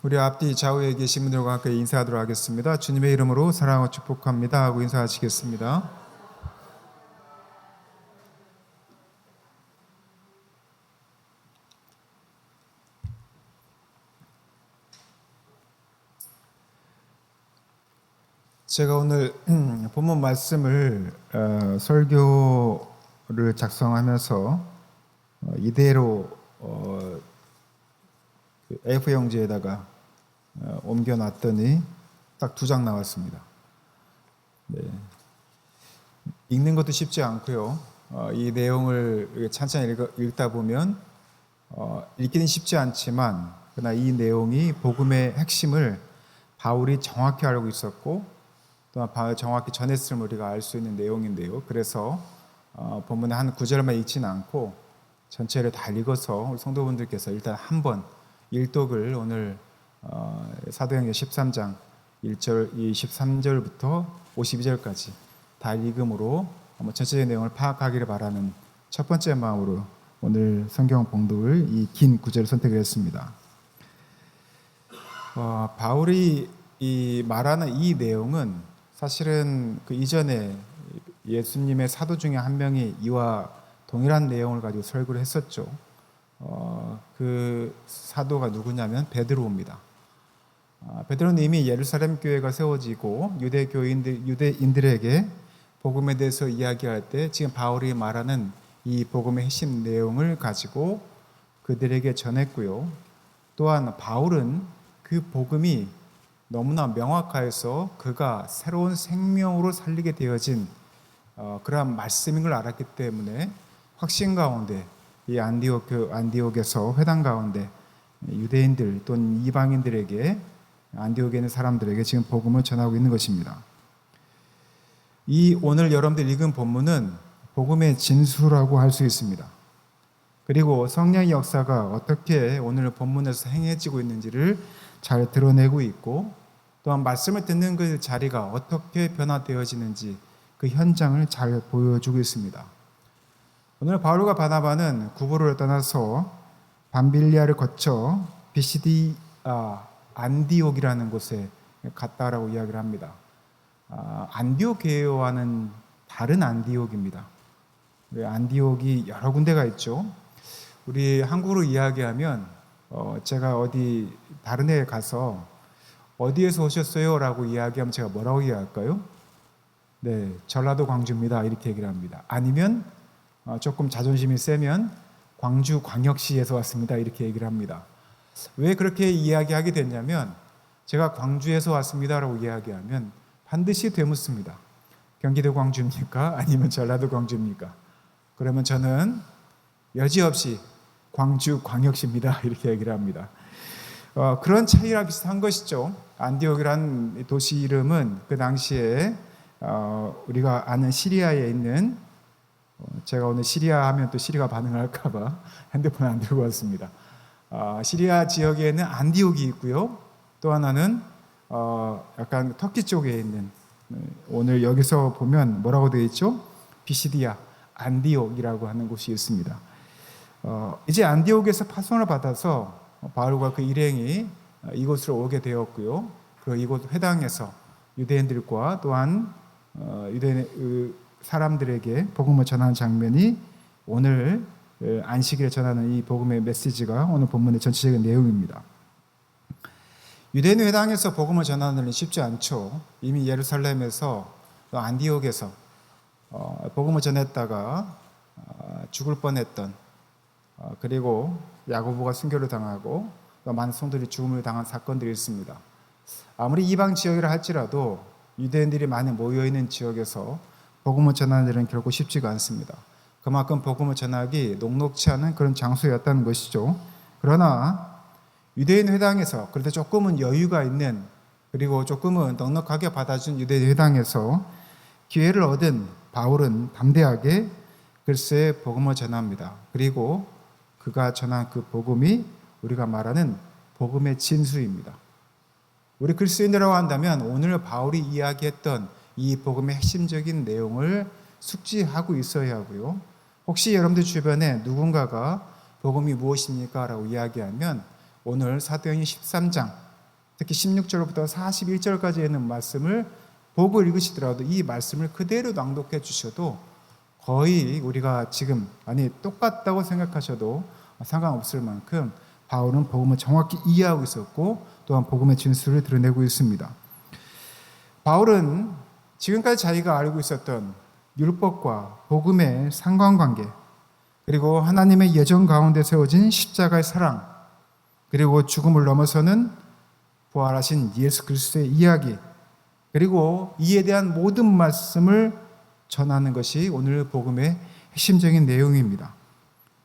우리 앞뒤 좌우에 계신 분들과 함께 인사하도록 하겠습니다. 주님의 이름으로 사랑하고 축복합니다 하고 인사하시겠습니다. 제가 오늘 본문 말씀을 설교를 작성하면서 이대로 A4 용지에다가 옮겨놨더니 딱 2장 나왔습니다. 네. 읽는 것도 쉽지 않고요. 이 내용을 찬찬히 읽다 보면 읽기는 쉽지 않지만 그러나 이 내용이 복음의 핵심을 바울이 정확히 알고 있었고 또한 정확히 전했음을 우리가 알 수 있는 내용인데요. 그래서 본문의 한 구절만 읽지는 않고 전체를 다 읽어서 우리 성도분들께서 일단 한번 일독을 오늘 사도행전 13장 1절, 23절부터 52절까지 다 읽음으로 전체적인 내용을 파악하기를 바라는 첫 번째 마음으로 오늘 성경 봉독을 이 긴 구절을 선택을 했습니다. 바울이 말하는 이 내용은 사실은 그 이전에 예수님의 사도 중에 한 명이 이와 동일한 내용을 가지고 설교를 했었죠. 그 사도가 누구냐면 베드로입니다. 베드로는 이미 예루살렘 교회가 세워지고 유대인들에게 복음에 대해서 이야기할 때 지금 바울이 말하는 이 복음의 핵심 내용을 가지고 그들에게 전했고요. 또한 바울은 그 복음이 너무나 명확하여서 그가 새로운 생명으로 살리게 되어진 그러한 말씀인 걸 알았기 때문에 확신 가운데 이 안디옥에서 회당 가운데 유대인들 또는 이방인들에게 안디옥에 있는 사람들에게 지금 복음을 전하고 있는 것입니다. 이 오늘 여러분들 읽은 본문은 복음의 진수라고 할 수 있습니다. 그리고 성령의 역사가 어떻게 오늘 본문에서 행해지고 있는지를 잘 드러내고 있고 또한 말씀을 듣는 그 자리가 어떻게 변화되어지는지 그 현장을 잘 보여주고 있습니다. 오늘 바울과 바나바는 구부로를 떠나서 밤빌리아를 거쳐 안디옥이라는 곳에 갔다라고 이야기를 합니다. 안디옥 교회와는 다른 안디옥입니다. 안디옥이 여러 군데가 있죠. 우리 한국으로 이야기하면 제가 어디 다른 데 가서 어디에서 오셨어요? 라고 이야기하면 제가 뭐라고 이야기할까요? 네, 전라도 광주입니다. 이렇게 얘기를 합니다. 아니면 조금 자존심이 세면 광주 광역시에서 왔습니다. 이렇게 얘기를 합니다. 왜 그렇게 이야기하게 됐냐면 제가 광주에서 왔습니다라고 이야기하면 반드시 되묻습니다. 경기도 광주입니까? 아니면 전라도 광주입니까? 그러면 저는 여지없이 광주 광역시입니다. 이렇게 얘기를 합니다. 그런 차이랑 비슷한 것이죠. 안디옥이라는 도시 이름은 그 당시에 우리가 아는 시리아에 있는 제가 오늘 시리아 하면 또 시리가 반응할까 봐 핸드폰 안 들고 왔습니다. 시리아 지역에 있는 안디옥이 있고요. 또 하나는 약간 터키 쪽에 있는 오늘 여기서 보면 뭐라고 되어 있죠? 비시디아 안디옥이라고 하는 곳이 있습니다. 이제 안디옥에서 파송을 받아서 바울과 그 일행이 이곳으로 오게 되었고요. 그리고 이곳 회당에서 유대인들과 또한 유대인 사람들에게 복음을 전하는 장면이 오늘 안식일에 전하는 이 복음의 메시지가 오늘 본문의 전체적인 내용입니다. 유대인 회당에서 복음을 전하는 일은 쉽지 않죠. 이미 예루살렘에서 또 안디옥에서 복음을 전했다가 죽을 뻔했던 그리고 야고보가 순교를 당하고 또 많은 성도들이 죽음을 당한 사건들이 있습니다. 아무리 이방 지역이라 할지라도 유대인들이 많이 모여있는 지역에서 복음을 전하는 일은 결코 쉽지가 않습니다. 그만큼 복음을 전하기 녹록치 않은 그런 장소였다는 것이죠. 그러나 유대인 회당에서 그래도 조금은 여유가 있는 그리고 조금은 넉넉하게 받아준 유대인 회당에서 기회를 얻은 바울은 담대하게 글쎄 복음을 전합니다. 그리고 그가 전한 그 복음이 우리가 말하는 복음의 진수입니다. 우리 그리스도인이라고 한다면 오늘 바울이 이야기했던 이 복음의 핵심적인 내용을 숙지하고 있어야 하고요. 혹시 여러분들 주변에 누군가가 복음이 무엇입니까? 라고 이야기하면 오늘 사도행전 13장 특히 16절부터 41절까지 있는 말씀을 보고 읽으시더라도 이 말씀을 그대로 낭독해 주셔도 거의 우리가 지금 똑같다고 생각하셔도 상관없을 만큼 바울은 복음을 정확히 이해하고 있었고 또한 복음의 진술을 드러내고 있습니다. 바울은 지금까지 자기가 알고 있었던 율법과 복음의 상관관계, 그리고 하나님의 예정 가운데 세워진 십자가의 사랑, 그리고 죽음을 넘어서는 부활하신 예수 그리스도의 이야기, 그리고 이에 대한 모든 말씀을 전하는 것이 오늘 복음의 핵심적인 내용입니다.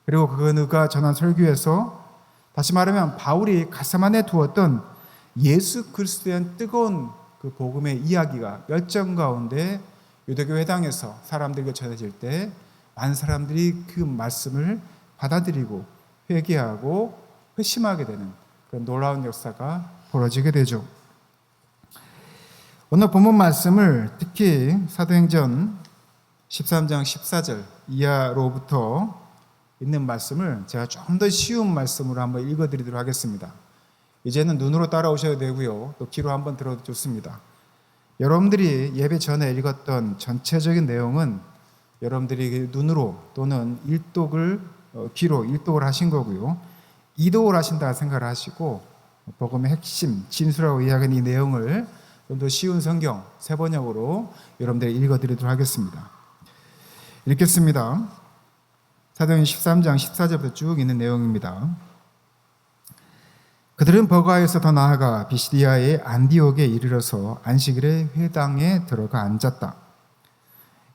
그리고 그가 전한 설교에서 다시 말하면 바울이 가슴 안에 두었던 예수 그리스도에 대한 뜨거운 그 복음의 이야기가 열정 가운데 유대교 회당에서 사람들에게 전해질 때 많은 사람들이 그 말씀을 받아들이고 회개하고 회심하게 되는 그런 놀라운 역사가 벌어지게 되죠. 오늘 본문 말씀을 특히 사도행전 13장 14절 이하로부터 있는 말씀을 제가 좀 더 쉬운 말씀으로 한번 읽어드리도록 하겠습니다. 이제는 눈으로 따라오셔도 되고요. 또 귀로 한번 들어도 좋습니다. 여러분들이 예배 전에 읽었던 전체적인 내용은 여러분들이 눈으로 또는 귀로 일독을 하신 거고요. 이독을 하신다 생각을 하시고 복음의 핵심, 진수라고 이야기하는 이 내용을 좀 더 쉬운 성경 세 번역으로 여러분들이 읽어드리도록 하겠습니다. 읽겠습니다. 사도행전 13장 14절부터 쭉 있는 내용입니다. 그들은 버가에서 더 나아가 비시디아의 안디옥에 이르러서 안식일에 회당에 들어가 앉았다.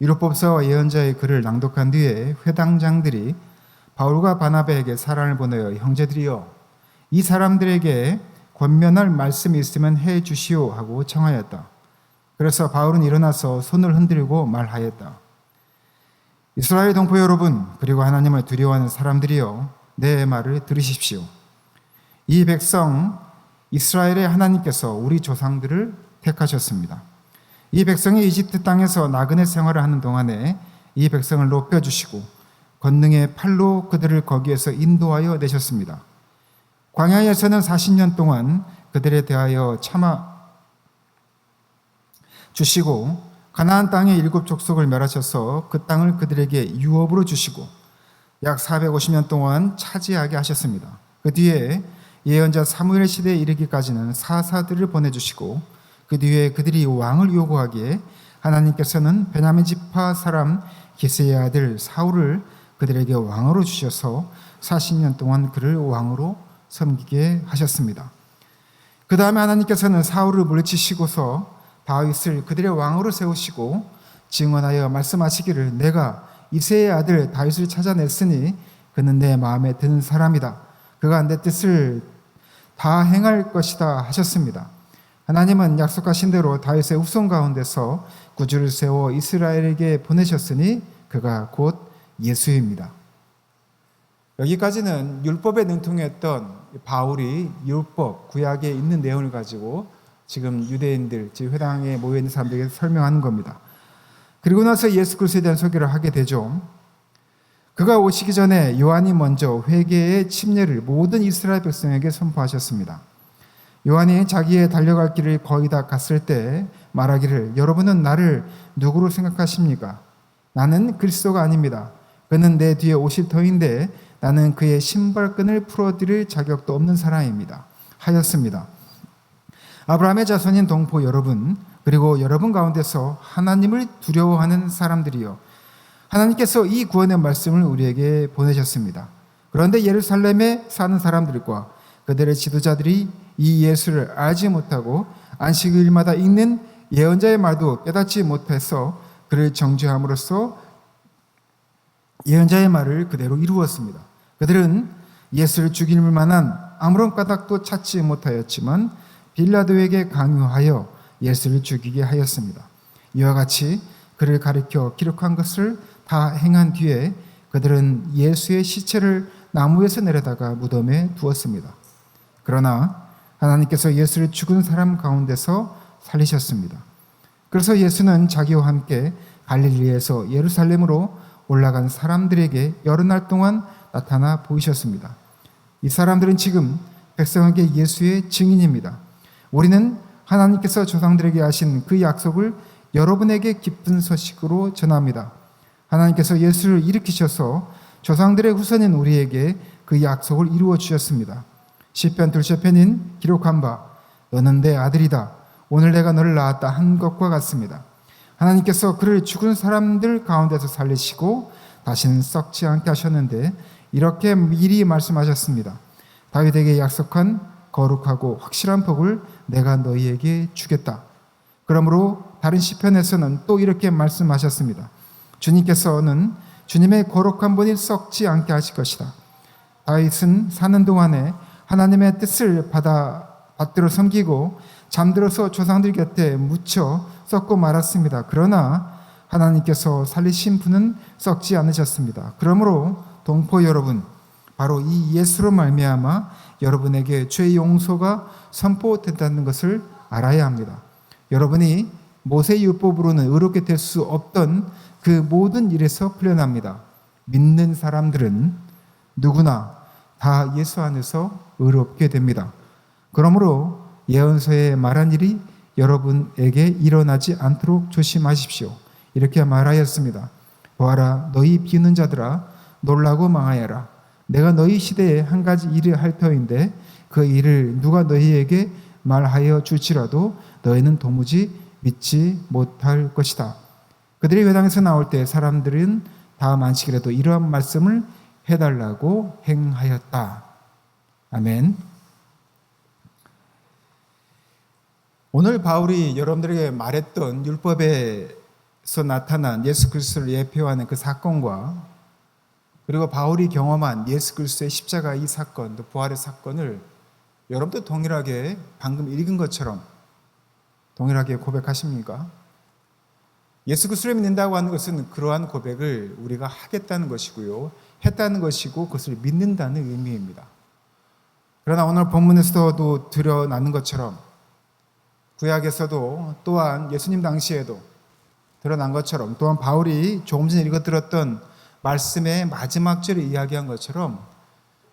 율법서와 예언자의 글을 낭독한 뒤에 회당장들이 바울과 바나바에게 사람을 보내어 형제들이여 이 사람들에게 권면할 말씀이 있으면 해 주시오 하고 청하였다. 그래서 바울은 일어나서 손을 흔들고 말하였다. 이스라엘 동포 여러분, 그리고 하나님을 두려워하는 사람들이여 내 말을 들으십시오. 이 백성 이스라엘의 하나님께서 우리 조상들을 택하셨습니다. 이 백성이 이집트 땅에서 나그네 생활을 하는 동안에 이 백성을 높여주시고 권능의 팔로 그들을 거기에서 인도하여 내셨습니다. 광야에서는 40년 동안 그들에 대하여 참아 주시고 가나안 땅의 7 족속을 멸하셔서 그 땅을 그들에게 유업으로 주시고 약 450년 동안 차지하게 하셨습니다. 그 뒤에 예언자 사무엘 시대에 이르기까지는 사사들을 보내주시고 그 뒤에 그들이 왕을 요구하기에 하나님께서는 베냐민 지파 사람 기스의 아들 사울을 그들에게 왕으로 주셔서 40년 동안 그를 왕으로 섬기게 하셨습니다. 그 다음에 하나님께서는 사울을 물리치시고서 다윗을 그들의 왕으로 세우시고 증언하여 말씀하시기를 내가 이새의 아들 다윗을 찾아냈으니 그는 내 마음에 드는 사람이다. 그가 내 뜻을 다 행할 것이다 하셨습니다. 하나님은 약속하신 대로 다윗의 후손 가운데서 구주를 세워 이스라엘에게 보내셨으니 그가 곧 예수입니다. 여기까지는 율법에 능통했던 바울이 율법, 구약에 있는 내용을 가지고 지금 유대인들, 즉 회당에 모여있는 사람들에게 설명하는 겁니다. 그리고 나서 예수 그리스도에 대한 소개를 하게 되죠. 그가 오시기 전에 요한이 먼저 회개의 침례를 모든 이스라엘 백성에게 선포하셨습니다. 요한이 자기의 달려갈 길을 거의 다 갔을 때 말하기를 여러분은 나를 누구로 생각하십니까? 나는 그리스도가 아닙니다. 그는 내 뒤에 오실 터인데 나는 그의 신발끈을 풀어드릴 자격도 없는 사람입니다. 하였습니다. 아브라함의 자손인 동포 여러분, 그리고 여러분 가운데서 하나님을 두려워하는 사람들이요. 하나님께서 이 구원의 말씀을 우리에게 보내셨습니다. 그런데 예루살렘에 사는 사람들과 그들의 지도자들이 이 예수를 알지 못하고 안식일마다 읽는 예언자의 말도 깨닫지 못해서 그를 정죄함으로써 예언자의 말을 그대로 이루었습니다. 그들은 예수를 죽일 만한 아무런 까닭도 찾지 못하였지만 빌라도에게 강요하여 예수를 죽이게 하였습니다. 이와 같이 그를 가리켜 기록한 것을 다 행한 뒤에 그들은 예수의 시체를 나무에서 내려다가 무덤에 두었습니다. 그러나 하나님께서 예수를 죽은 사람 가운데서 살리셨습니다. 그래서 예수는 자기와 함께 갈릴리에서 예루살렘으로 올라간 사람들에게 여러 날 동안 나타나 보이셨습니다. 이 사람들은 지금 백성에게 예수의 증인입니다. 우리는 하나님께서 조상들에게 하신 그 약속을 여러분에게 기쁜 소식으로 전합니다. 하나님께서 예수를 일으키셔서 조상들의 후손인 우리에게 그 약속을 이루어 주셨습니다. 시편 2편인 기록한 바 너는 내 아들이다. 오늘 내가 너를 낳았다 한 것과 같습니다. 하나님께서 그를 죽은 사람들 가운데서 살리시고 다시는 썩지 않게 하셨는데 이렇게 미리 말씀하셨습니다. 다윗에게 약속한 거룩하고 확실한 복을 내가 너희에게 주겠다. 그러므로 다른 시편에서는 또 이렇게 말씀하셨습니다. 주님께서는 주님의 거룩한 본이 썩지 않게 하실 것이다. 다윗은 사는 동안에 하나님의 뜻을 받들어 섬기고 잠들어서 조상들 곁에 묻혀 썩고 말았습니다. 그러나 하나님께서 살리신 분은 썩지 않으셨습니다. 그러므로 동포 여러분, 바로 이 예수로 말미암아 여러분에게 죄 용서가 선포된다는 것을 알아야 합니다. 여러분이 모세율법으로는 의롭게 될 수 없던 그 모든 일에서 풀려납니다. 믿는 사람들은 누구나 다 예수 안에서 의롭게 됩니다. 그러므로 예언서에 말한 일이 여러분에게 일어나지 않도록 조심하십시오. 이렇게 말하였습니다. 보아라, 너희 비웃는 자들아, 놀라고 망하여라. 내가 너희 시대에 한 가지 일을 할 터인데 그 일을 누가 너희에게 말하여 줄지라도 너희는 도무지 믿지 못할 것이다. 그들이 회당에서 나올 때 사람들은 다음 안식일에도 이러한 말씀을 해달라고 행하였다. 아멘. 오늘 바울이 여러분들에게 말했던 율법에서 나타난 예수 그리스도를 예표하는 그 사건과 그리고 바울이 경험한 예수 그리스도의 십자가 이 사건, 또 부활의 사건을 여러분도 동일하게 방금 읽은 것처럼 동일하게 고백하십니까? 예수 그리스도를 믿는다고 하는 것은 그러한 고백을 우리가 하겠다는 것이고요. 했다는 것이고 그것을 믿는다는 의미입니다. 그러나 오늘 본문에서도 드러나는 것처럼 구약에서도 또한 예수님 당시에도 드러난 것처럼 또한 바울이 조금 전에 읽어드렸던 말씀의 마지막 절에 이야기한 것처럼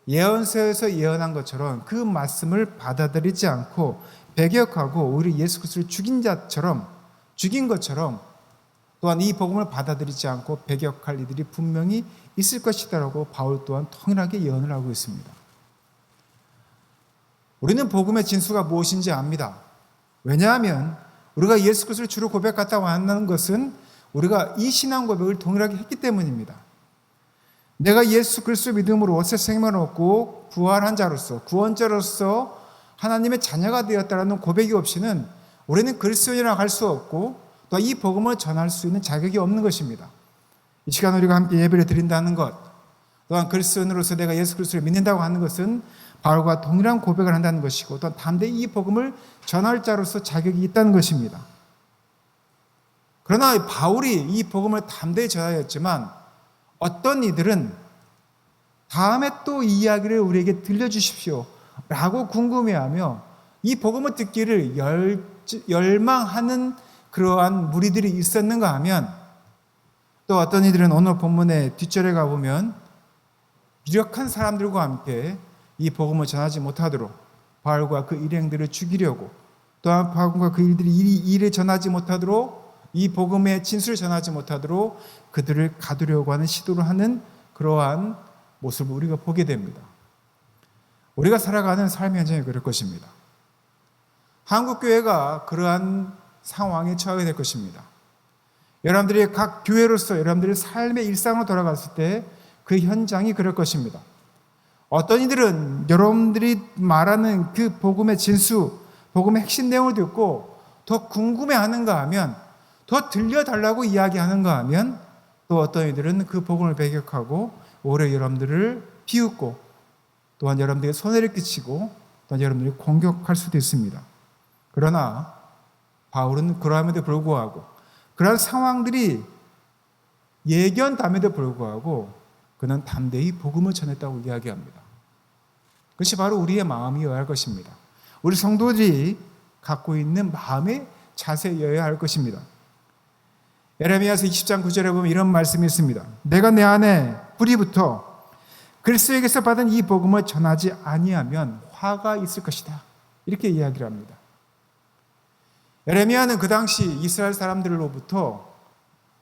예언서에서 예언한 것처럼 그 말씀을 받아들이지 않고 배격하고 오히려 예수 그리스도를 죽인 것처럼 또한 이 복음을 받아들이지 않고 배격할 이들이 분명히 있을 것이다라고 바울 또한 통일하게 예언을 하고 있습니다. 우리는 복음의 진수가 무엇인지 압니다. 왜냐하면 우리가 예수 그리스도를 주로 고백했다고 하는 것은 우리가 이 신앙 고백을 동일하게 했기 때문입니다. 내가 예수 그리스도 믿음으로 새 생명을 얻고 부활한 자로서 구원자로서 하나님의 자녀가 되었다라는 고백이 없이는 우리는 그리스도인이라고 할 수 없고 또 이 복음을 전할 수 있는 자격이 없는 것입니다. 이 시간 우리가 함께 예배를 드린다는 것, 또한 그리스도인으로서 내가 예수 그리스도를 믿는다고 하는 것은 바울과 동일한 고백을 한다는 것이고 또 담대히 이 복음을 전할 자로서 자격이 있다는 것입니다. 그러나 바울이 이 복음을 담대히 전하였지만 어떤 이들은 다음에 또 이 이야기를 우리에게 들려주십시오 라고 궁금해하며 이 복음을 듣기를 열망하는 그러한 무리들이 있었는가 하면 또 어떤 이들은 오늘 본문의 뒷절에 가보면 유력한 사람들과 함께 이 복음을 전하지 못하도록 바울과 그 일행들을 죽이려고 또한 바울과 그 일들이 일을 전하지 못하도록 이 복음의 진술을 전하지 못하도록 그들을 가두려고 하는 시도를 하는 그러한 모습을 우리가 보게 됩니다. 우리가 살아가는 삶의 현장이 그럴 것입니다. 한국교회가 그러한 상황에 처하게 될 것입니다. 여러분들이 각 교회로서 여러분들의 삶의 일상으로 돌아갔을 때 그 현장이 그럴 것입니다. 어떤 이들은 여러분들이 말하는 그 복음의 진수, 복음의 핵심 내용을 듣고 더 궁금해하는가 하면 더 들려달라고 이야기하는가 하면 또 어떤 이들은 그 복음을 배격하고 오히려 여러분들을 비웃고 또한 여러분들에게 손해를 끼치고 또한 여러분들이 공격할 수도 있습니다. 그러나 바울은 그러함에도 불구하고 그러한 상황들이 예견담에도 불구하고 그는 담대히 복음을 전했다고 이야기합니다. 그것이 바로 우리의 마음이어야 할 것입니다. 우리 성도들이 갖고 있는 마음의 자세여야 할 것입니다. 예레미야서 20장 9절에 보면 이런 말씀이 있습니다. 내가 내 안에 불이 붙어 그리스도에게서 받은 이 복음을 전하지 아니하면 화가 있을 것이다. 이렇게 이야기를 합니다. 에레미야는 그 당시 이스라엘 사람들로부터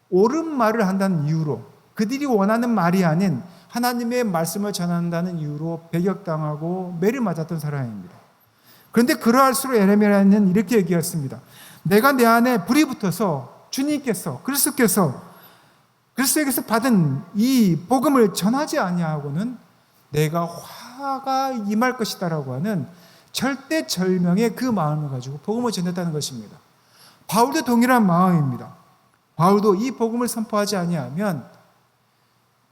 옳은 말을 한다는 이유로, 그들이 원하는 말이 아닌 하나님의 말씀을 전한다는 이유로 배격당하고 매를 맞았던 사람입니다. 그런데 그러할수록 에레미야는 이렇게 얘기했습니다. 내가 내 안에 불이 붙어서 주님께서, 그리스도에게서 받은 이 복음을 전하지 아니하고는 내가 화가 임할 것이다라고 하는 절대절명의 그 마음을 가지고 복음을 전했다는 것입니다. 바울도 동일한 마음입니다. 바울도 이 복음을 선포하지 아니하면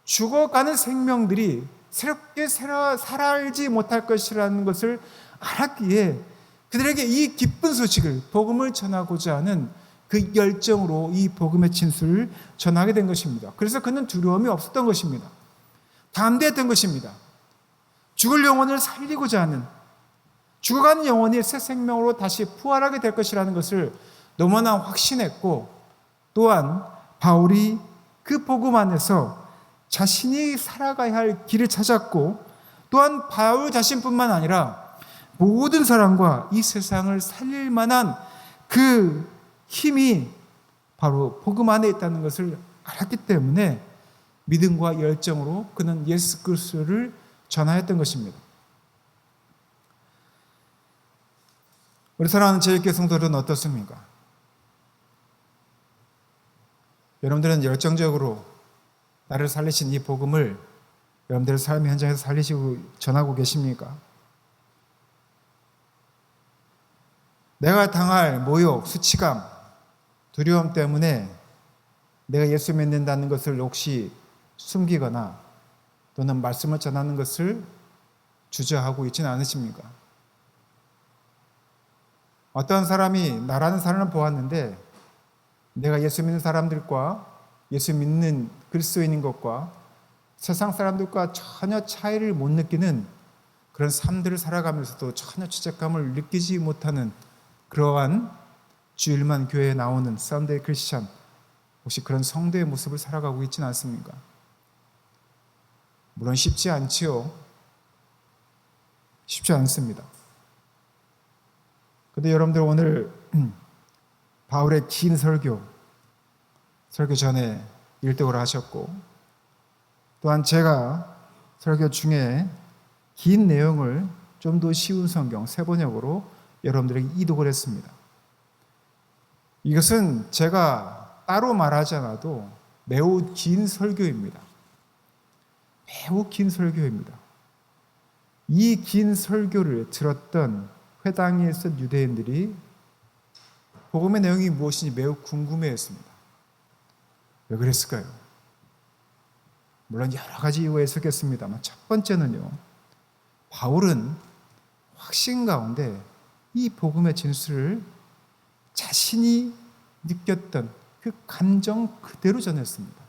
죽어가는 생명들이 새롭게 살아알지 못할 것이라는 것을 알았기에 그들에게 이 기쁜 소식을, 복음을 전하고자 하는 그 열정으로 이 복음의 진술을 전하게 된 것입니다. 그래서 그는 두려움이 없었던 것입니다. 담대했던 것입니다. 죽을 영혼을 살리고자 하는, 죽어가는 영혼이 새 생명으로 다시 부활하게 될 것이라는 것을 너무나 확신했고, 또한 바울이 그 복음 안에서 자신이 살아가야 할 길을 찾았고, 또한 바울 자신뿐만 아니라 모든 사람과 이 세상을 살릴 만한 그 힘이 바로 복음 안에 있다는 것을 알았기 때문에 믿음과 열정으로 그는 예수 그리스도를 전하였던 것입니다. 우리 사랑하는 제일교회 성도들은 어떻습니까? 여러분들은 열정적으로 나를 살리신 이 복음을 여러분들의 삶의 현장에서 살리시고 전하고 계십니까? 내가 당할 모욕, 수치감, 두려움 때문에 내가 예수 믿는다는 것을 혹시 숨기거나 또는 말씀을 전하는 것을 주저하고 있지는 않으십니까? 어떤 사람이 나라는 사람을 보았는데 내가 예수 믿는 사람들과 예수 믿는 그리스도인인 것과 세상 사람들과 전혀 차이를 못 느끼는 그런 삶들을 살아가면서도 전혀 죄책감을 느끼지 못하는 그러한 주일만 교회에 나오는 썬데이 크리스천, 혹시 그런 성도의 모습을 살아가고 있지는 않습니까? 물론 쉽지 않지요. 쉽지 않습니다. 그런데 여러분들 오늘 바울의 긴 설교 전에 1등으로 하셨고, 또한 제가 설교 중에 긴 내용을 좀 더 쉬운 성경 세번역으로 여러분들에게 이독을 했습니다. 이것은 제가 따로 말하지 않아도 매우 긴 설교입니다. 매우 긴 설교입니다. 이 긴 설교를 들었던 회당에 있었던 유대인들이 복음의 내용이 무엇인지 매우 궁금해했습니다. 왜 그랬을까요? 물론 여러 가지 이유가 있었겠습니다만 첫 번째는요, 바울은 확신 가운데 이 복음의 진술을 자신이 느꼈던 그 감정 그대로 전했습니다.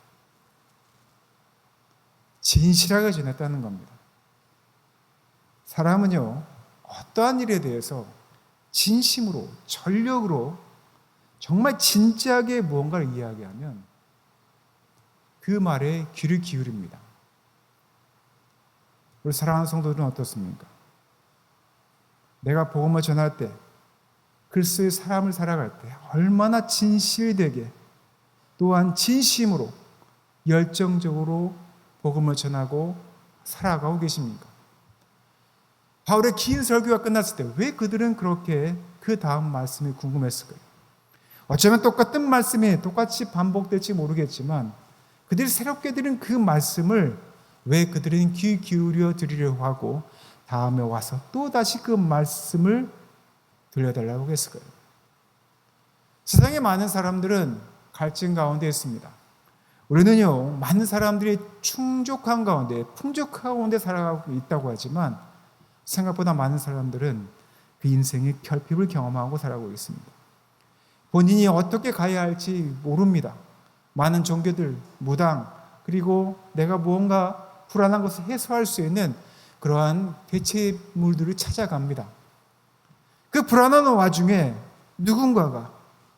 진실하게 전했다는 겁니다. 사람은요, 어떠한 일에 대해서 진심으로, 전력으로 정말 진지하게 무언가를 이야기하면 그 말에 귀를 기울입니다. 우리 사랑하는 성도들은 어떻습니까? 내가 복음을 전할 때, 그리스도의 사람을 살아갈 때 얼마나 진실되게 또한 진심으로 열정적으로 복음을 전하고 살아가고 계십니까? 바울의 긴 설교가 끝났을 때 왜 그들은 그렇게 그 다음 말씀이 궁금했을까요? 어쩌면 똑같은 말씀이 똑같이 반복될지 모르겠지만 그들이 새롭게 들은 그 말씀을 왜 그들은 귀 기울여 드리려고 하고 다음에 와서 또다시 그 말씀을 들려달라고 했을까요? 세상에 많은 사람들은 갈증 가운데 있습니다. 우리는요, 많은 사람들이 풍족한 가운데 살아가고 있다고 하지만 생각보다 많은 사람들은 그 인생의 결핍을 경험하고 살아가고 있습니다. 본인이 어떻게 가야 할지 모릅니다. 많은 종교들, 무당, 그리고 내가 무언가 불안한 것을 해소할 수 있는 그러한 대체물들을 찾아갑니다. 그 불안한 와중에 누군가가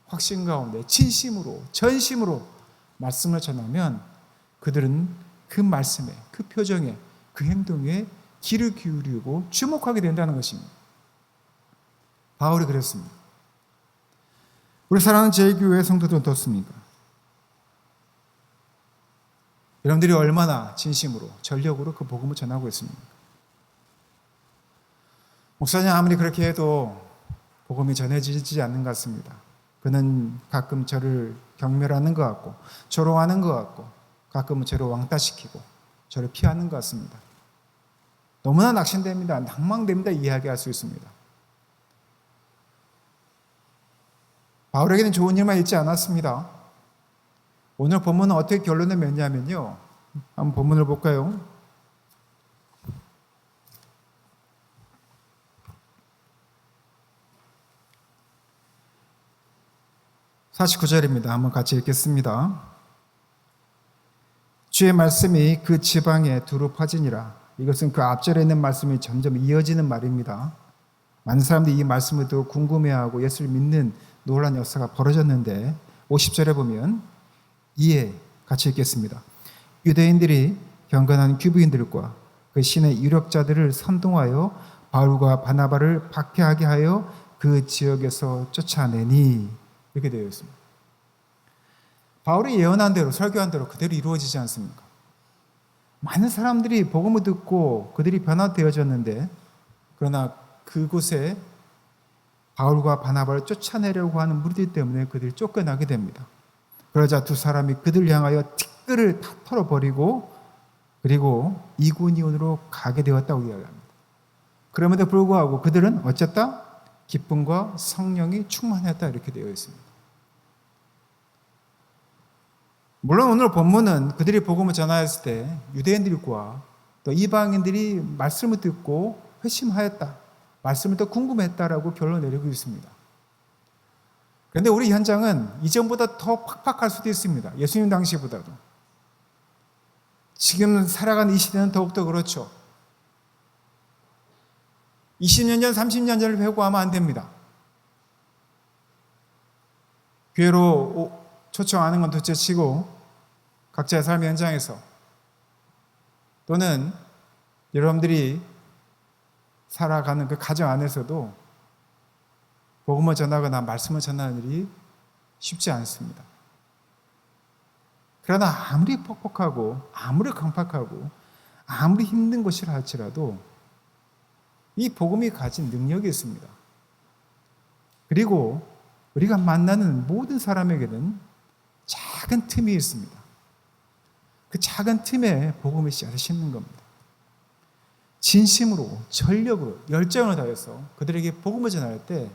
확신 가운데 진심으로, 전심으로 말씀을 전하면 그들은 그 말씀에, 그 표정에, 그 행동에 귀를 기울이고 주목하게 된다는 것입니다. 바울이 그랬습니다. 우리 사랑하는 제1교회 성도들은 어떻습니까? 여러분들이 얼마나 진심으로 전력으로 그 복음을 전하고 있습니까? 목사님 아무리 그렇게 해도 복음이 전해지지 않는 것 같습니다. 그는 가끔 저를 경멸하는 것 같고 조롱하는 것 같고 가끔은 저를 왕따시키고 저를 피하는 것 같습니다. 너무나 낙심됩니다. 낭망됩니다. 이야기할 수 있습니다. 바울에게는 좋은 일만 있지 않았습니다. 오늘 본문은 어떻게 결론을 맺냐면요. 한번 본문을 볼까요? (49절입니다) 한번 같이 읽겠습니다. 주의 말씀이 그 지방에 두루 퍼지니라. 이것은 그 앞절에 있는 말씀이 점점 이어지는 말입니다. 많은 사람들이 이 말씀을 듣고 궁금해하고 예수를 믿는 놀라운 역사가 벌어졌는데 50절에 보면 이에 같이 읽겠습니다. 유대인들이 경건한 귀부인들과 그 신의 유력자들을 선동하여 바울과 바나바를 박해하게 하여 그 지역에서 쫓아내니 이렇게 되어 있습니다. 바울이 예언한 대로 설교한 대로 그대로 이루어지지 않습니까? 많은 사람들이 복음을 듣고 그들이 변화되어졌는데 그러나 그곳에 바울과 바나바를 쫓아내려고 하는 무리들 때문에 그들이 쫓겨나게 됩니다. 그러자 두 사람이 그들을 향하여 티끌을 다 털어버리고 그리고 이고니온으로 가게 되었다고 이야기합니다. 그럼에도 불구하고 그들은 어쨌다? 기쁨과 성령이 충만했다 이렇게 되어 있습니다. 물론 오늘 본문은 그들이 복음을 전하였을 때 유대인들과 또 이방인들이 말씀을 듣고 회심하였다. 말씀을 더 궁금했다라고 결론을 내리고 있습니다. 그런데 우리 현장은 이전보다 더 팍팍할 수도 있습니다. 예수님 당시보다도. 지금 살아가는 이 시대는 더욱더 그렇죠. 20년 전, 30년 전을 회고하면 안 됩니다. 교회로 초청하는 건 둘째치고 각자의 삶의 현장에서 또는 여러분들이 살아가는 그 가정 안에서도 복음을 전하거나 말씀을 전하는 일이 쉽지 않습니다. 그러나 아무리 퍽퍽하고 아무리 강팍하고 아무리 힘든 것이라 할지라도 이 복음이 가진 능력이 있습니다. 그리고 우리가 만나는 모든 사람에게는 작은 틈이 있습니다. 그 작은 틈에 복음의 씨앗을 심는 겁니다. 진심으로, 전력으로, 열정을 다해서 그들에게 복음을 전할 때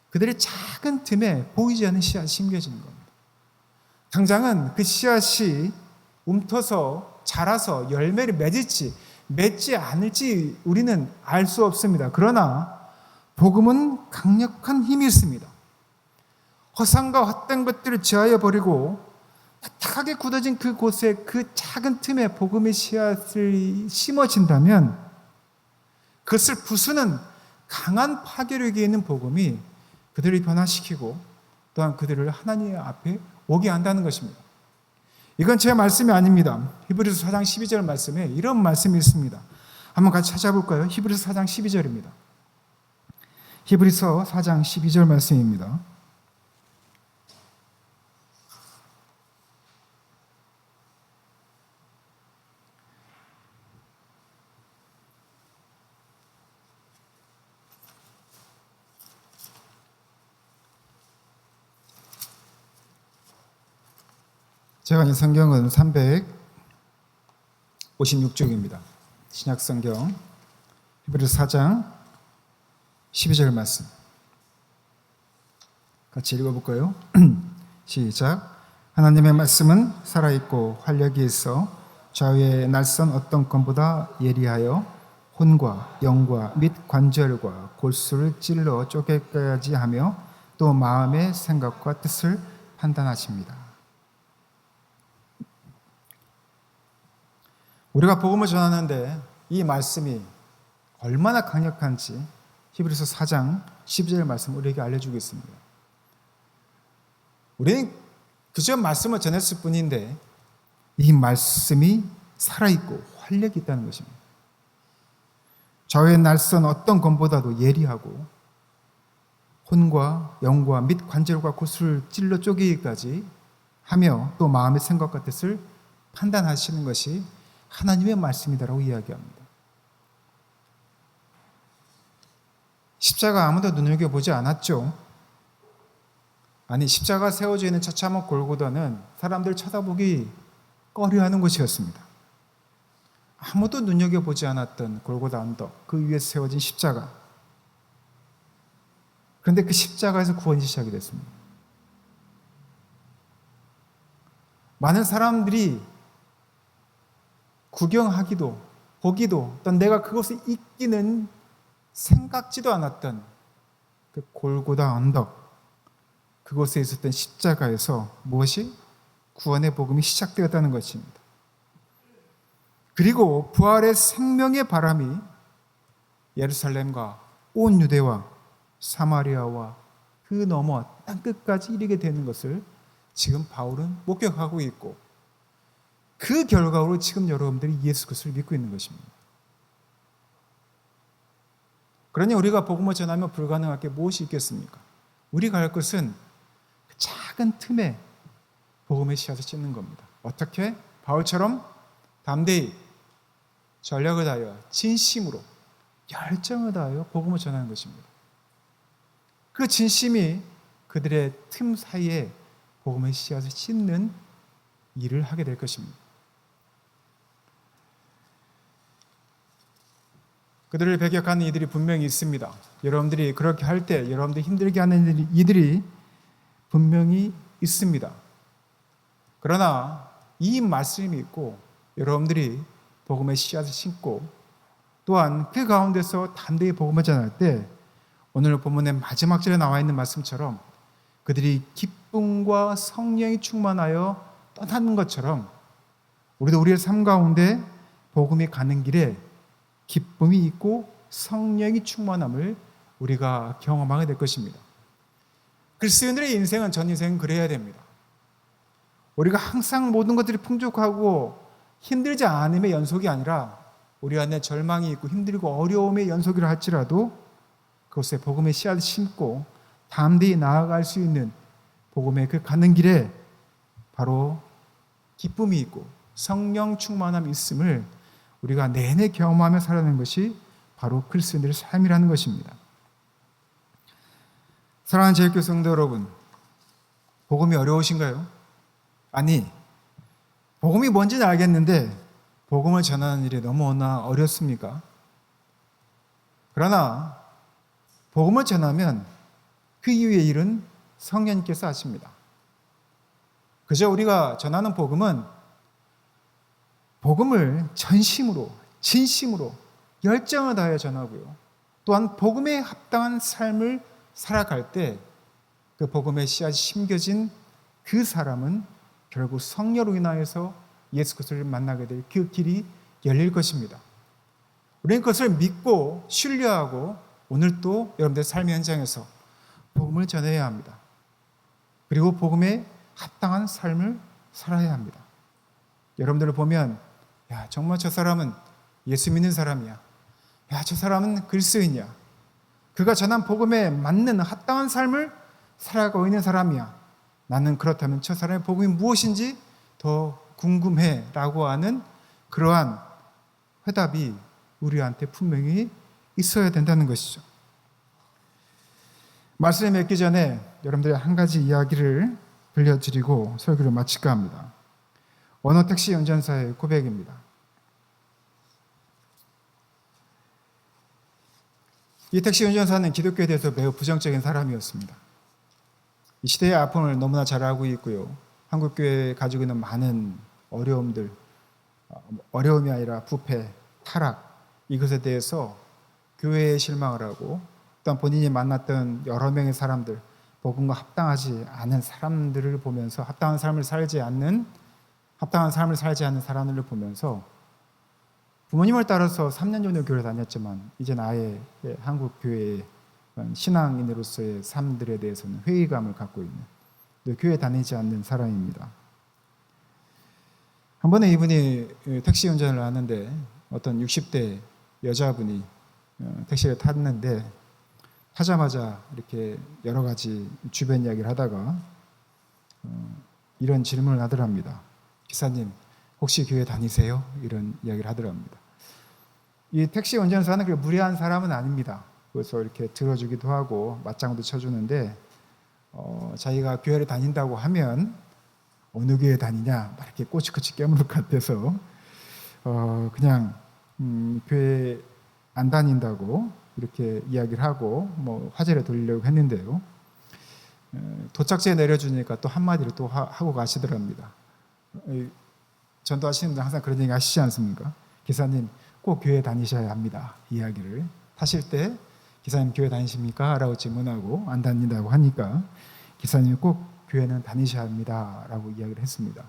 그들의 작은 틈에 보이지 않는 씨앗이 심겨지는 겁니다. 당장은 그 씨앗이 움터서 자라서 열매를 맺을지 맺지 않을지 우리는 알 수 없습니다. 그러나 복음은 강력한 힘이 있습니다. 허상과 헛된 것들을 제하여 버리고 딱하게 굳어진 그곳에 그 작은 틈에 복음의 씨앗을 심어진다면 그것을 부수는 강한 파괴력이 있는 복음이 그들을 변화시키고 또한 그들을 하나님 앞에 오게 한다는 것입니다. 이건 제 말씀이 아닙니다. 히브리서 4장 12절 말씀에 이런 말씀이 있습니다. 한번 같이 찾아볼까요? 히브리서 4장 12절입니다. 히브리서 4장 12절 말씀입니다. 제가 이 성경은 356쪽입니다. 신약성경 히브리서 4장 12절 말씀 같이 읽어볼까요? 시작. 하나님의 말씀은 살아있고 활력이 있어 좌우의 날선 어떤 검보다 예리하여 혼과 영과 및 관절과 골수를 찔러 쪼개까지 하며 또 마음의 생각과 뜻을 판단하십니다. 우리가 복음을 전하는데 이 말씀이 얼마나 강력한지 히브리서 4장 12절 말씀 우리에게 알려주고 있습니다. 우리는 그저 말씀을 전했을 뿐인데 이 말씀이 살아있고 활력이 있다는 것입니다. 좌우의 날선 어떤 검보다도 예리하고 혼과 영과 및 관절과 구슬을 찔러 쪼개기까지 하며 또 마음의 생각과 뜻을 판단하시는 것이 하나님의 말씀이다라고 이야기합니다. 십자가 아무도 눈여겨보지 않았죠. 아니, 십자가 세워져 있는 처참한 골고다는 사람들 쳐다보기 꺼려하는 곳이었습니다. 아무도 눈여겨보지 않았던 골고다 언덕, 그 위에 세워진 십자가. 그런데 그 십자가에서 구원이 시작이 됐습니다. 많은 사람들이 구경하기도 보기도 또 내가 그것을 잊기는 생각지도 않았던 그 골고다 언덕, 그곳에 있었던 십자가에서 무엇이? 구원의 복음이 시작되었다는 것입니다. 그리고 부활의 생명의 바람이 예루살렘과 온 유대와 사마리아와 그 너머 땅끝까지 이르게 되는 것을 지금 바울은 목격하고 있고, 그 결과로 지금 여러분들이 예수 그리스도를 믿고 있는 것입니다. 그러니 우리가 복음을 전하면 불가능할 게 무엇이 있겠습니까? 우리가 할 것은 그 작은 틈에 복음의 씨앗을 찢는 겁니다. 어떻게? 바울처럼 담대히 전력을 다하여 진심으로 열정을 다하여 복음을 전하는 것입니다. 그 진심이 그들의 틈 사이에 복음의 씨앗을 찢는 일을 하게 될 것입니다. 그들을 배격하는 이들이 분명히 있습니다. 여러분들이 그렇게 할 때 여러분들 힘들게 하는 이들이 분명히 있습니다. 그러나 이 말씀이 있고 여러분들이 복음의 씨앗을 심고 또한 그 가운데서 담대히 복음을 전할 때 오늘 본문의 마지막 절에 나와 있는 말씀처럼 그들이 기쁨과 성령이 충만하여 떠나는 것처럼 우리도 우리의 삶 가운데 복음이 가는 길에 기쁨이 있고 성령이 충만함을 우리가 경험하게 될 것입니다. 그리스도인들의 인생은 전 인생은 그래야 됩니다. 우리가 항상 모든 것들이 풍족하고 힘들지 않음의 연속이 아니라 우리 안에 절망이 있고 힘들고 어려움의 연속이라 할지라도 그것에 복음의 씨앗을 심고 담대히 나아갈 수 있는 복음의 그 가는 길에 바로 기쁨이 있고 성령 충만함이 있음을 우리가 내내 경험하며 살아가는 것이 바로 그리스도인들의 삶이라는 것입니다. 사랑하는 제일교회 성도 여러분, 복음이 어려우신가요? 아니, 복음이 뭔지는 알겠는데 복음을 전하는 일이 너무나 어렵습니까? 그러나 복음을 전하면 그 이후의 일은 성령님께서 하십니다. 그저 우리가 전하는 복음을 전심으로, 진심으로, 열정을 다하여 전하고요. 또한 복음에 합당한 삶을 살아갈 때 그 복음의 씨앗이 심겨진 그 사람은 결국 성령으로 인하여서 예수 그리스도를 만나게 될 그 길이 열릴 것입니다. 우리는 그것을 믿고 신뢰하고 오늘 또 여러분들의 삶의 현장에서 복음을 전해야 합니다. 그리고 복음에 합당한 삶을 살아야 합니다. 여러분들을 보면 야, 정말 저 사람은 예수 믿는 사람이야. 야, 저 사람은 그리스도인이야. 그가 전한 복음에 맞는 합당한 삶을 살아가고 있는 사람이야. 나는 그렇다면 저 사람의 복음이 무엇인지 더 궁금해 라고 하는 그러한 회답이 우리한테 분명히 있어야 된다는 것이죠. 말씀을 맺기 전에 여러분들의 한 가지 이야기를 들려드리고 설교를 마칠까 합니다. 어느 택시 운전사의 고백입니다. 이 택시 운전사는 기독교에 대해서 매우 부정적인 사람이었습니다. 이 시대의 아픔을 너무나 잘 알고 있고요. 한국교회에 가지고 있는 많은 어려움들, 어려움이 아니라 부패, 타락, 이것에 대해서 교회에 실망을 하고 또한 본인이 만났던 여러 명의 사람들, 복음과 합당하지 않은 사람들을 보면서 합당한 삶을 살지 않는 사람들을 보면서 부모님을 따라서 3년 정도 교회를 다녔지만 이제 아예 한국 교회의 신앙인으로서의 삶들에 대해서는 회의감을 갖고 있는 교회 다니지 않는 사람입니다. 한 번에 이분이 택시 운전을 하는데 어떤 60대 여자분이 택시를 탔는데 하자마자 이렇게 여러 가지 주변 이야기를 하다가 이런 질문을 하더랍니다. 기사님, 혹시 교회 다니세요? 이런 이야기를 하더랍니다. 이 택시 운전사는 그렇게 무례한 사람은 아닙니다. 그래서 이렇게 들어주기도 하고 맞장구도 쳐주는데 자기가 교회를 다닌다고 하면 어느 교회 다니냐 막 이렇게 꼬치꼬치 깨물을 것 같아서 그냥 교회 안 다닌다고 이렇게 이야기를 하고 뭐 화제를 돌리려고 했는데요. 도착지에 내려주니까 또 한마디를 또 하고 가시더랍니다. 전도하시는 분들 항상 그런 얘기 하시지 않습니까? 기사님 꼭 교회 다니셔야 합니다. 이야기를 하실 때 기사님 교회 다니십니까? 라고 질문하고 안 다닌다고 하니까 기사님 꼭 교회는 다니셔야 합니다. 라고 이야기를 했습니다.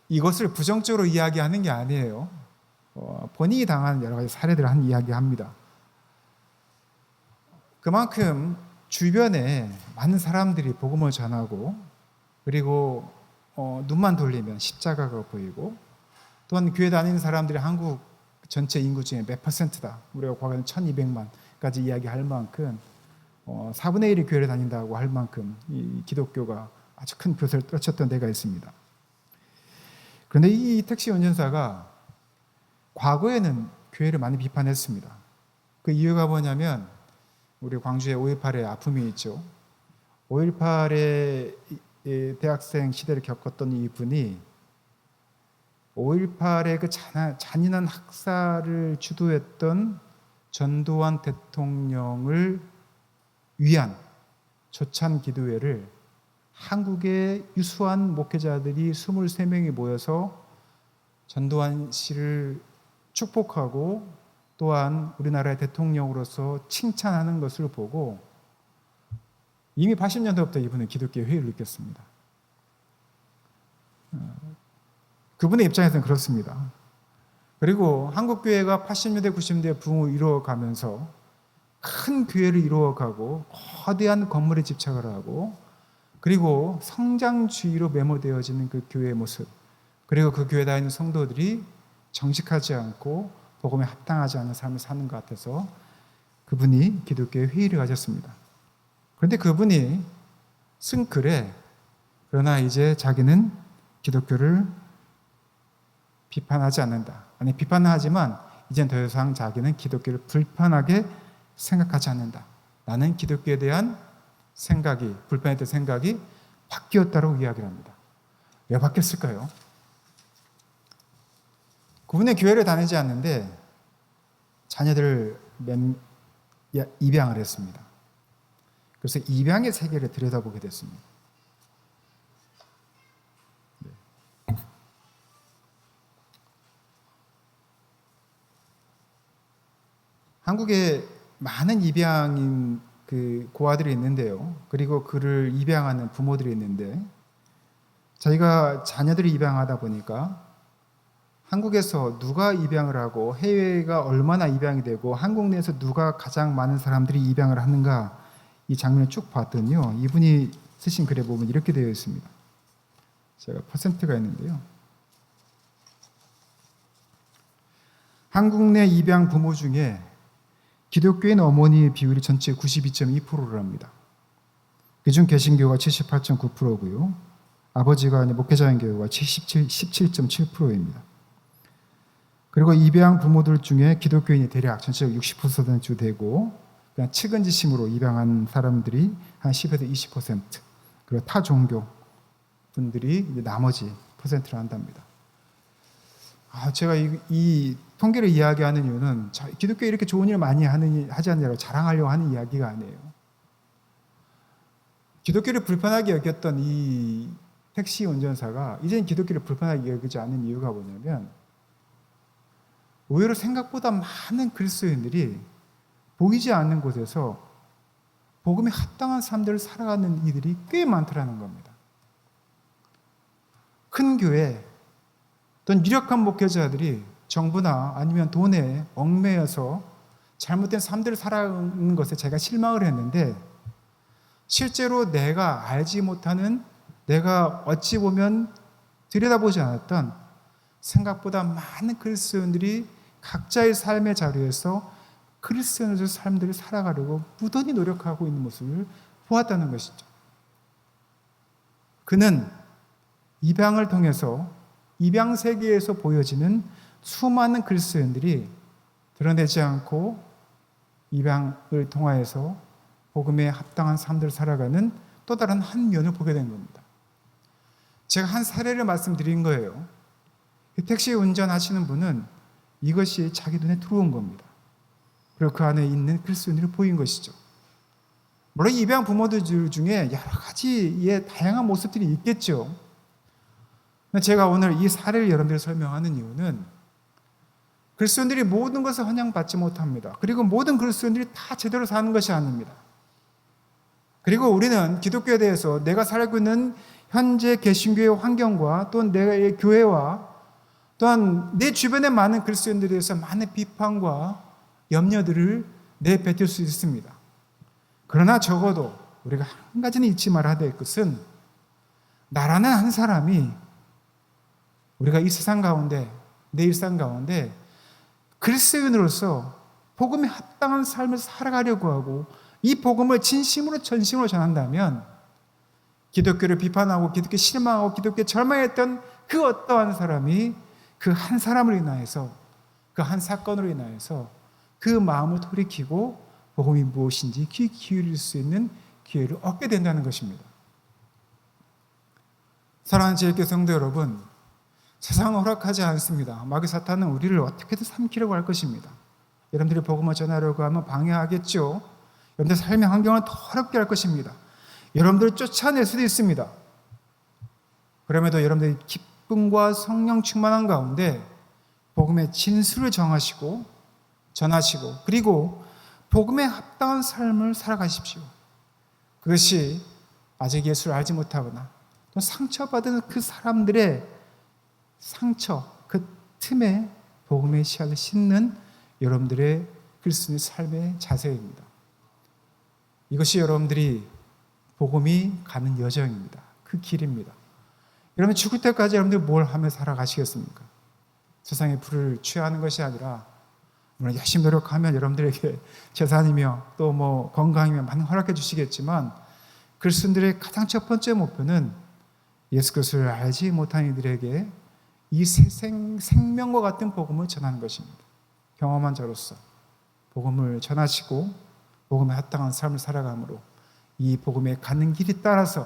이것을 부정적으로 이야기하는 게 아니에요. 본인이 당한 여러 가지 사례들을 한 이야기합니다. 그만큼 주변에 많은 사람들이 복음을 전하고 그리고 눈만 돌리면 십자가가 보이고 또한 교회 다니는 사람들이 한국 전체 인구 중에 몇 퍼센트다. 우리가 과거에는 1200만까지 이야기할 만큼 4분의 1이 교회를 다닌다고 할 만큼 이 기독교가 아주 큰 벼슬을 떨쳤던 데가 있습니다. 그런데 이 택시 운전사가 과거에는 교회를 많이 비판했습니다. 그 이유가 뭐냐면 우리 광주에 5.18의 아픔이 있죠. 5.18의 대학생 시대를 겪었던 이분이 5.18의 그 잔인한 학살을 주도했던 전두환 대통령을 위한 조찬 기도회를 한국의 유수한 목회자들이 23명이 모여서 전두환 씨를 축복하고 또한 우리나라의 대통령으로서 칭찬하는 것을 보고 이미 80년대부터 이분은 기독교 회의를 느꼈습니다. 그분의 입장에서는 그렇습니다. 그리고 한국교회가 80년대, 90년대 부흥을 이루어가면서 큰 교회를 이루어가고 거대한 건물에 집착을 하고 그리고 성장주의로 매몰되어지는 그 교회의 모습 그리고 그 교회에 다니는 성도들이 정직하지 않고 복음에 합당하지 않은 삶을 사는 것 같아서 그분이 기독교의 회의를 가졌습니다. 그런데 그분이 쓴 글에 그러나 이제 자기는 기독교를 비판하지 않는다. 아니 비판은 하지만 이젠 더 이상 자기는 기독교를 불편하게 생각하지 않는다. 나는 기독교에 대한 생각이 불편했던 생각이 바뀌었다고 이야기를 합니다. 왜 바뀌었을까요? 그분의 교회를 다니지 않는데 자녀들을 입양을 했습니다. 그래서 입양의 세계를 들여다보게 됐습니다. 한국에 많은 입양인 그 고아들이 있는데요. 그리고 그를 입양하는 부모들이 있는데 자기가 자녀들을 입양하다 보니까 한국에서 누가 입양을 하고 해외가 얼마나 입양이 되고 한국 내에서 누가 가장 많은 사람들이 입양을 하는가 이 장면을 쭉 봤더니요. 이분이 쓰신 글에 보면 이렇게 되어 있습니다. 제가 퍼센트가 있는데요. 한국 내 입양 부모 중에 기독교인 어머니의 비율이 전체 92.2%를 합니다. 그중 개신교가 78.9%고요. 아버지가 목회자인 교회가 17.7%입니다. 그리고 입양 부모들 중에 기독교인이 대략 전체적 60% 되고 그냥 측은지심으로 입양한 사람들이 한 10에서 20%, 그리고 타 종교 분들이 이제 나머지 퍼센트를 한답니다. 제가 이 통계를 이야기하는 이유는 기독교에 이렇게 좋은 일 많이 하지 않냐고 자랑하려고 하는 이야기가 아니에요. 기독교를 불편하게 여겼던 이 택시 운전사가 이제는 기독교를 불편하게 여기지 않는 이유가 뭐냐면 의외로 생각보다 많은 그리스도인들이 보이지 않는 곳에서 복음에 합당한 삶들을 살아가는 이들이 꽤 많더라는 겁니다. 큰 교회 또는 유력한 목회자들이 정부나 아니면 돈에 얽매여서 잘못된 삶들을 살아가는 것에 제가 실망을 했는데 실제로 내가 알지 못하는 내가 어찌 보면 들여다보지 않았던 생각보다 많은 그리스도인들이 각자의 삶의 자리에서 그리스도인의 삶들을 살아가려고 무던히 노력하고 있는 모습을 보았다는 것이죠. 그는 입양을 통해서 입양 세계에서 보여지는 수많은 그리스도인들이 드러내지 않고 입양을 통하여서 복음에 합당한 삶들을 살아가는 또 다른 한 면을 보게 된 겁니다. 제가 한 사례를 말씀드린 거예요. 택시 운전하시는 분은 이것이 자기 눈에 들어온 겁니다. 그리고 그 안에 있는 그리스도인들이 보인 것이죠. 물론 입양 부모들 중에 여러 가지의 다양한 모습들이 있겠죠. 제가 오늘 이 사례를 여러분들이 설명하는 이유는 그리스도인들이 모든 것을 헌양받지 못합니다. 그리고 모든 그리스도인들이 다 제대로 사는 것이 아닙니다. 그리고 우리는 기독교에 대해서 내가 살고 있는 현재 개신교의 환경과 또 내 교회와 또한 내 주변에 많은 그리스도인들에 대해서 많은 비판과 염려들을 내뱉을 수 있습니다. 그러나 적어도 우리가 한 가지는 잊지 말아야 될 것은 나라는 한 사람이 우리가 이 세상 가운데 내 일상 가운데 그리스도인으로서 복음에 합당한 삶을 살아가려고 하고 이 복음을 진심으로 전심으로 전한다면 기독교를 비판하고 기독교 실망하고 기독교에 절망했던 그 어떠한 사람이 그 한 사람으로 인하여서 그 한 사건으로 인하여서 그 마음을 돌이키고 복음이 무엇인지 귀 기울일 수 있는 기회를 얻게 된다는 것입니다. 사랑하는 제일교회 성도 여러분, 세상은 허락하지 않습니다. 마귀 사탄은 우리를 어떻게든 삼키려고 할 것입니다. 여러분들이 복음을 전하려고 하면 방해하겠죠. 여러분들 삶의 환경을 더 어렵게 할 것입니다. 여러분들을 쫓아낼 수도 있습니다. 그럼에도 여러분들이 기쁨과 성령 충만한 가운데 복음의 진수를 정하시고 전하시고 그리고 복음에 합당한 삶을 살아가십시오. 그것이 아직 예수를 알지 못하거나 또 상처받은 그 사람들의 상처, 그 틈에 복음의 씨앗을 심는 여러분들의 그리스도의 삶의 자세입니다. 이것이 여러분들이 복음이 가는 여정입니다. 그 길입니다. 여러분 죽을 때까지 여러분들이 뭘 하며 살아가시겠습니까? 세상의 불을 취하는 것이 아니라 물론 열심히 노력하면 여러분들에게 재산이며 또 뭐 건강이며 많은 허락해 주시겠지만 그리스도인들의 가장 첫 번째 목표는 예수 그리스도를 알지 못한 이들에게 이 생명과 같은 복음을 전하는 것입니다. 경험한 자로서 복음을 전하시고 복음에 합당한 삶을 살아감으로 이 복음에 가는 길이 따라서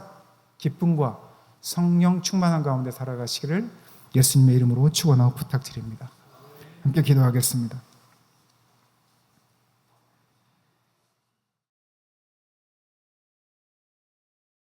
기쁨과 성령 충만한 가운데 살아가시기를 예수님의 이름으로 축원하고 부탁드립니다. 함께 기도하겠습니다.